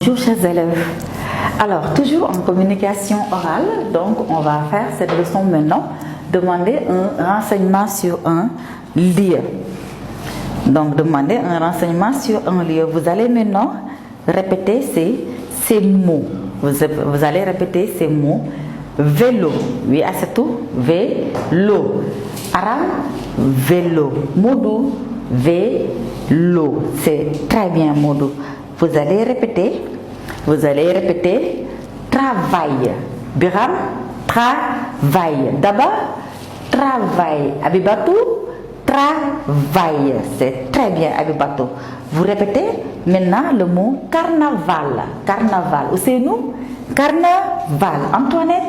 Bonjour chers élèves. Alors, toujours en communication orale, donc on va faire cette leçon maintenant. Demander un renseignement sur un lieu. Donc, demander un renseignement sur un lieu. Vous allez maintenant répéter ces mots. Vous allez répéter ces mots. Vélo. Oui, c'est tout. Vélo. Aram, vélo. Modou, vélo. C'est très bien, Modou. Vous allez répéter travail. Biram, travail. D'abord, travail. Abibatou, travail. C'est très bien, Abibatou. Vous répétez maintenant le mot carnaval. Carnaval. Où c'est nous? Carnaval. Antoinette,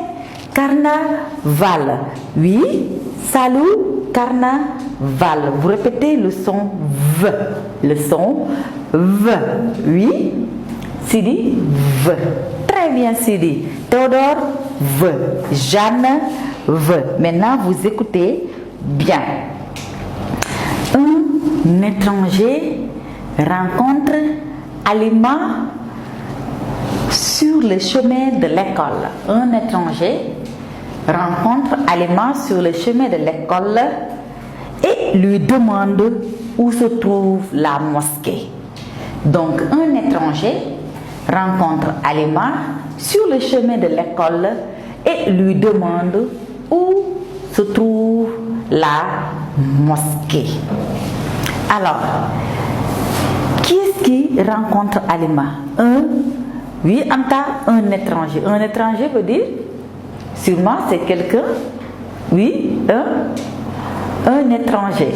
carnaval. Oui, salut, carnaval. Vous répétez le son V. Le son V. Oui. Sidi, V. Très bien, Sidi. Théodore, V. Jeanne, V. Maintenant, vous écoutez bien. Un étranger rencontre Alima sur le chemin de l'école. Un étranger rencontre Alima sur le chemin de l'école et lui demande où se trouve la mosquée. Donc, un étranger rencontre Alima sur le chemin de l'école et lui demande où se trouve la mosquée. Alors, qui est-ce qui rencontre Alima? Oui, un étranger. Un étranger veut dire, sûrement c'est quelqu'un, oui, un étranger.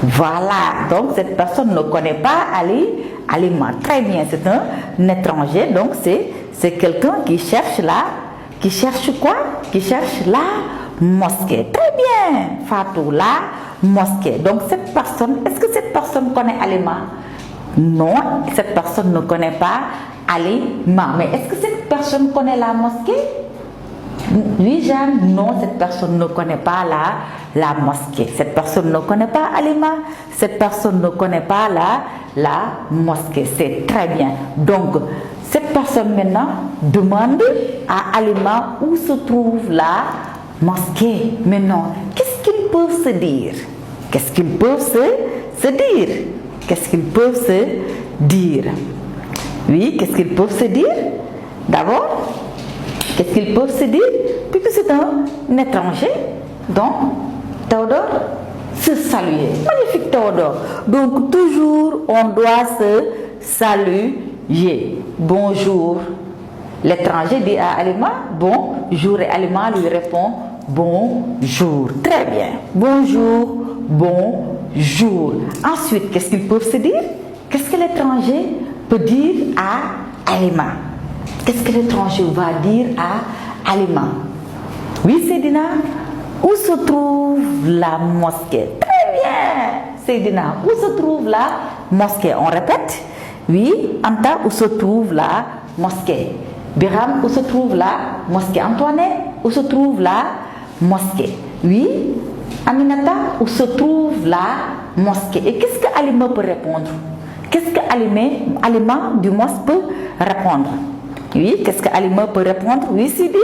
Voilà, donc cette personne ne connaît pas Alima. Très bien, c'est un étranger, donc c'est quelqu'un qui cherche quoi? Qui cherche la mosquée. Très bien, Fatou, la mosquée. Donc cette personne, est-ce que cette personne connaît Alima? Non, cette personne ne connaît pas Alima. Mais est-ce que cette personne connaît la mosquée? Oui, Jeanne, non, cette personne ne connaît pas la mosquée. Cette personne ne connaît pas Alima. Cette personne ne connaît pas la mosquée. C'est très bien. Donc, cette personne maintenant demande à Alima où se trouve la mosquée. Maintenant, qu'est-ce qu'ils peuvent se dire? Qu'est-ce qu'ils peuvent se dire? Qu'est-ce qu'ils peuvent se dire? Oui, qu'est-ce qu'ils peuvent se dire? D'abord, qu'est-ce qu'ils peuvent se dire? Puisque c'est un étranger, donc Théodore, se saluer. Magnifique Théodore. Donc toujours on doit se saluer. Bonjour. L'étranger dit à Alima bonjour et Alima lui répond bonjour. Très bien. Bonjour, bonjour. Ensuite, qu'est-ce qu'ils peuvent se dire? Qu'est-ce que l'étranger peut dire à Alima? Qu'est-ce que l'étranger va dire à Alima? Oui, Sédina, où se trouve la mosquée? Très bien, Sédina, où se trouve la mosquée? On répète? Oui, Anta, où se trouve la mosquée? Biram, où se trouve la mosquée? Antoinette, où se trouve la mosquée? Oui, Aminata, où se trouve la mosquée? Et qu'est-ce que Alima peut répondre? Qu'est-ce que Alima du moins peut répondre? Oui, qu'est-ce que Alima peut répondre? Oui, Sidi.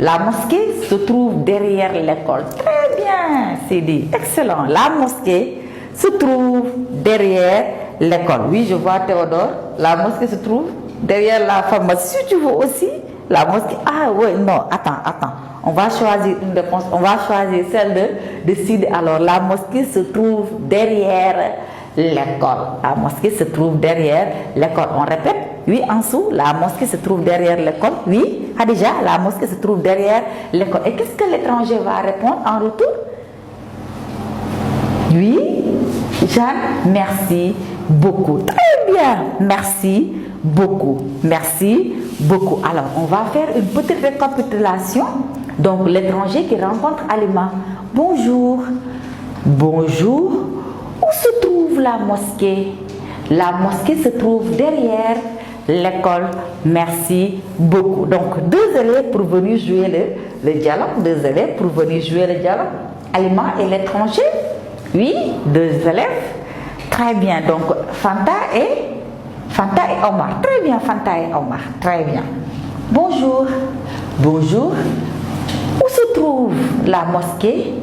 La mosquée se trouve derrière l'école. Très bien, Sidi. Excellent. La mosquée se trouve derrière l'école. Oui, je vois Théodore. La mosquée se trouve derrière la pharmacie. Si tu veux aussi, la mosquée. Ah oui, non, attends. On va choisir une réponse. On va choisir celle de Sidi. Alors, la mosquée se trouve derrière l'école. La mosquée se trouve derrière l'école. On répète? Oui, en dessous, la mosquée se trouve derrière l'école. Oui, Khadija, la mosquée se trouve derrière l'école. Et qu'est-ce que l'étranger va répondre en retour? Oui, Jeanne, merci beaucoup. Très bien, merci beaucoup. Merci beaucoup. Alors, on va faire une petite récapitulation. Donc, l'étranger qui rencontre Alima. Bonjour. Bonjour. Où se trouve la mosquée? La mosquée se trouve derrière l'école. Merci beaucoup. Donc, deux élèves pour venir jouer le dialogue. Deux élèves pour venir jouer le dialogue. Alima et l'étranger. Oui, deux élèves. Très bien. Donc, Fanta et Fanta et Omar. Très bien, Fanta et Omar. Très bien. Bonjour. Bonjour. Où se trouve la mosquée?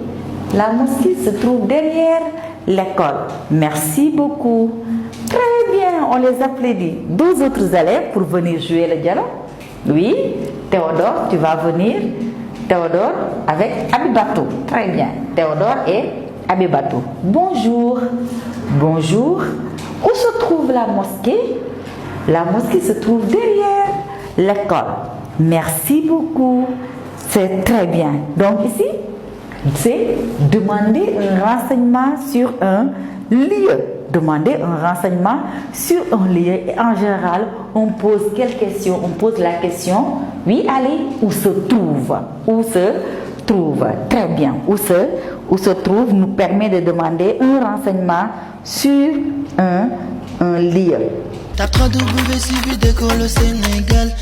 La mosquée se trouve derrière l'école. Merci beaucoup. Très bien, on les applaudit. 2 autres élèves pour venir jouer le dialogue. Oui, Théodore, tu vas venir. Théodore avec Abibato. Très bien. Théodore et Abibato. Bonjour. Bonjour. Où se trouve la mosquée? La mosquée se trouve derrière l'école. Merci beaucoup. C'est très bien. Donc ici, c'est demander un renseignement sur un lieu. Demander un renseignement sur un lieu. Et en général, on pose quelle question? On pose la question, oui, allez, où se trouve? Où se trouve? Très bien. Où se trouve nous permet de demander un renseignement sur un lieu. Tape 3W suivi de Colo Sénégal.